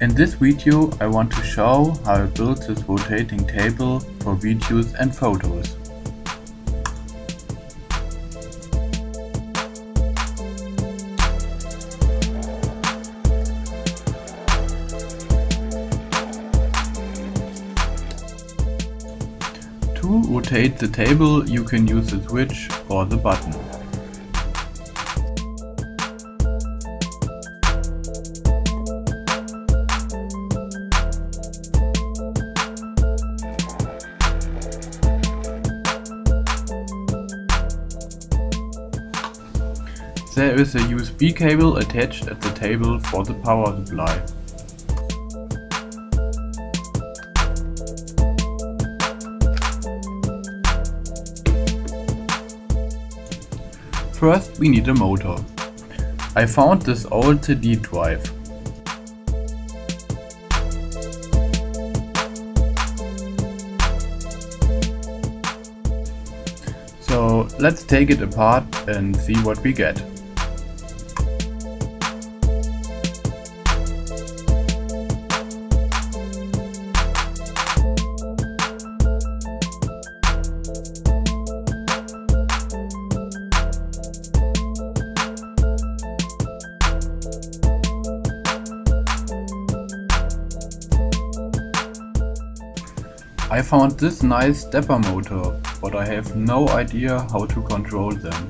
In this video I want to show how I built this rotating table for videos and photos. To rotate the table you can use the switch or the button. There is a USB cable attached at the table for the power supply. First we need a motor. I found this old CD drive. So let's take it apart and see what we get. I found this nice stepper motor, but I have no idea how to control them.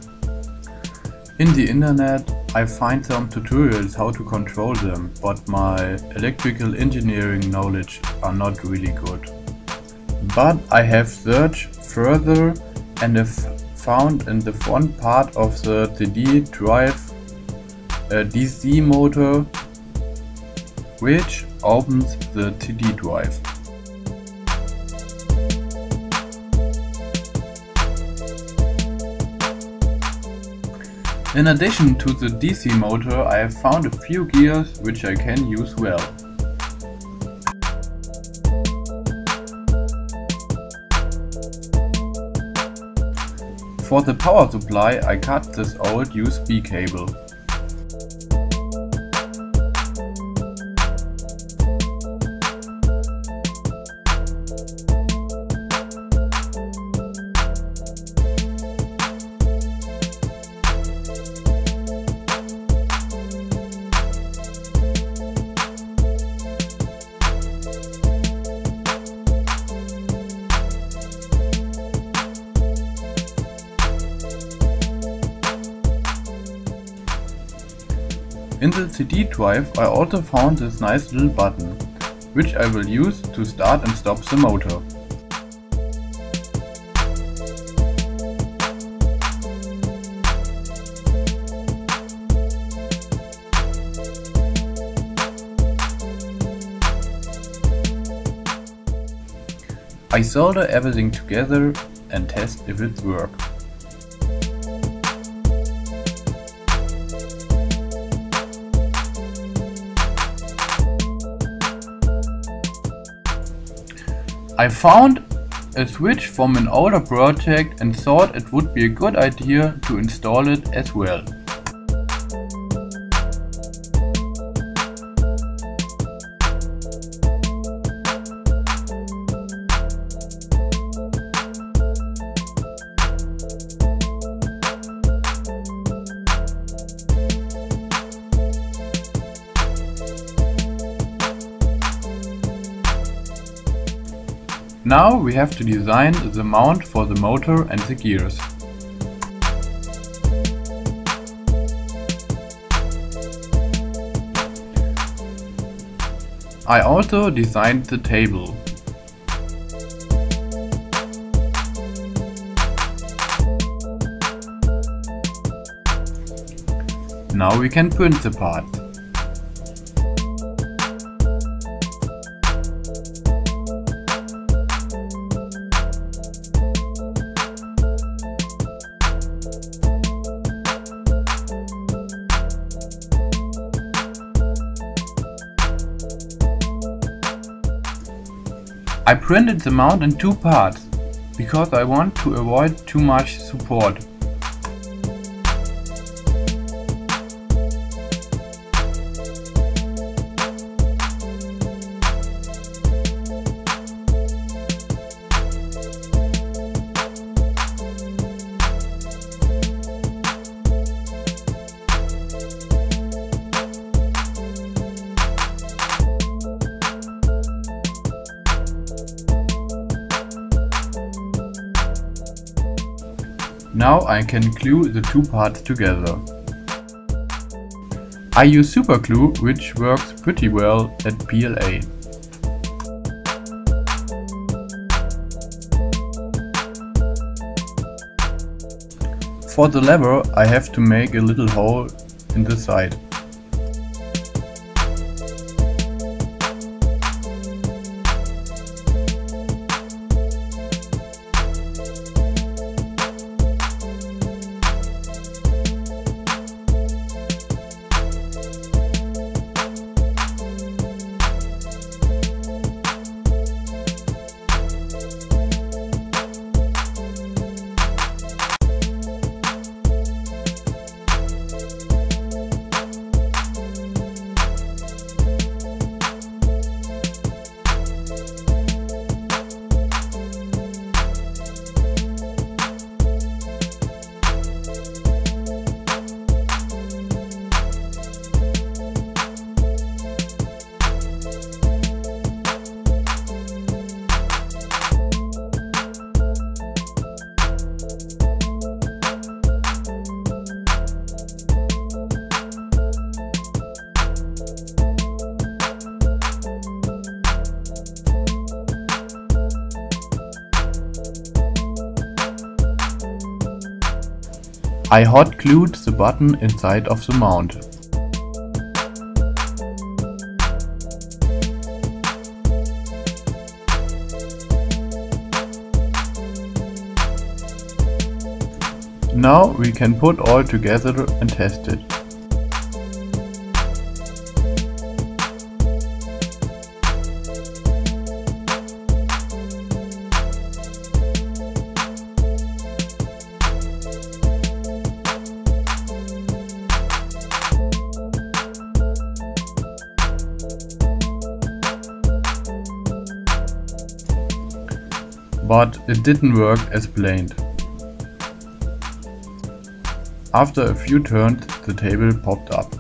In the internet I find some tutorials how to control them, but my electrical engineering knowledge are not really good. But I have searched further and have found in the front part of the CD drive a DC motor which opens the CD drive. In addition to the DC motor, I have found a few gears which I can use well. For the power supply I cut this old USB cable. In the CD drive I also found this nice little button, which I will use to start and stop the motor. I solder everything together and test if it works. I found a switch from an older project and thought it would be a good idea to install it as well. Now we have to design the mount for the motor and the gears. I also designed the table. Now we can print the parts. I printed the mount in two parts, because I want to avoid too much support. Now I can glue the two parts together. I use super glue, which works pretty well at PLA. For the lever I have to make a little hole in the side. I hot glued the button inside of the mount. Now we can put all together and test it. But it didn't work as planned. After a few turns, the table popped up.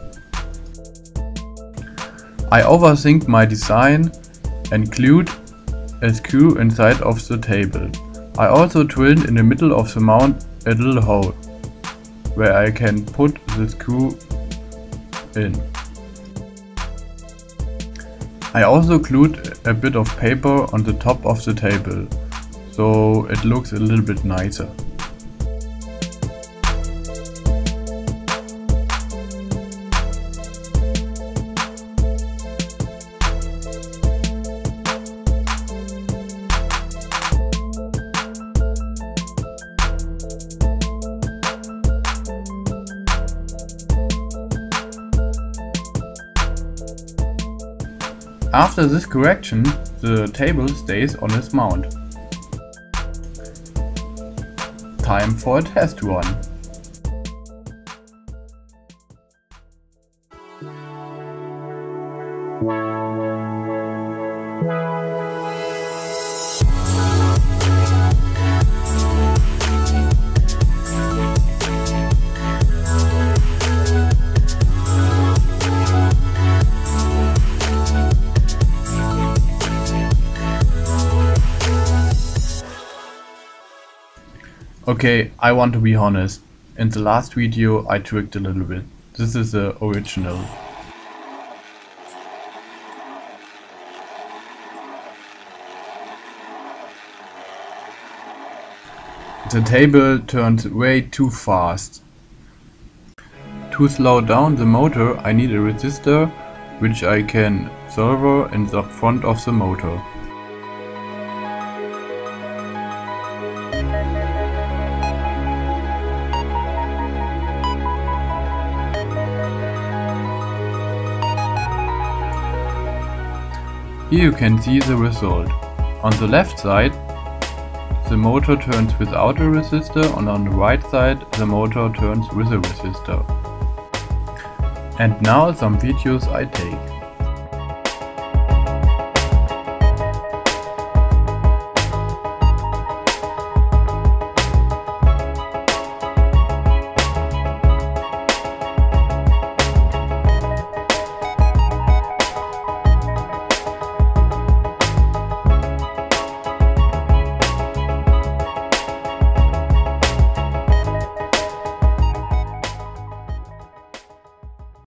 I overthinked my design and glued a screw inside of the table. I also drilled in the middle of the mount a little hole, where I can put the screw in. I also glued a bit of paper on the top of the table, so it looks a little bit nicer. After this correction, the table stays on its mount. Time for a test run. Okay, I want to be honest. In the last video I tricked a little bit. This is the original. The table turns way too fast. To slow down the motor I need a resistor, which I can solder in the front of the motor. Here you can see the result. On the left side the motor turns without a resistor, and on the right side the motor turns with a resistor. And now some videos I take.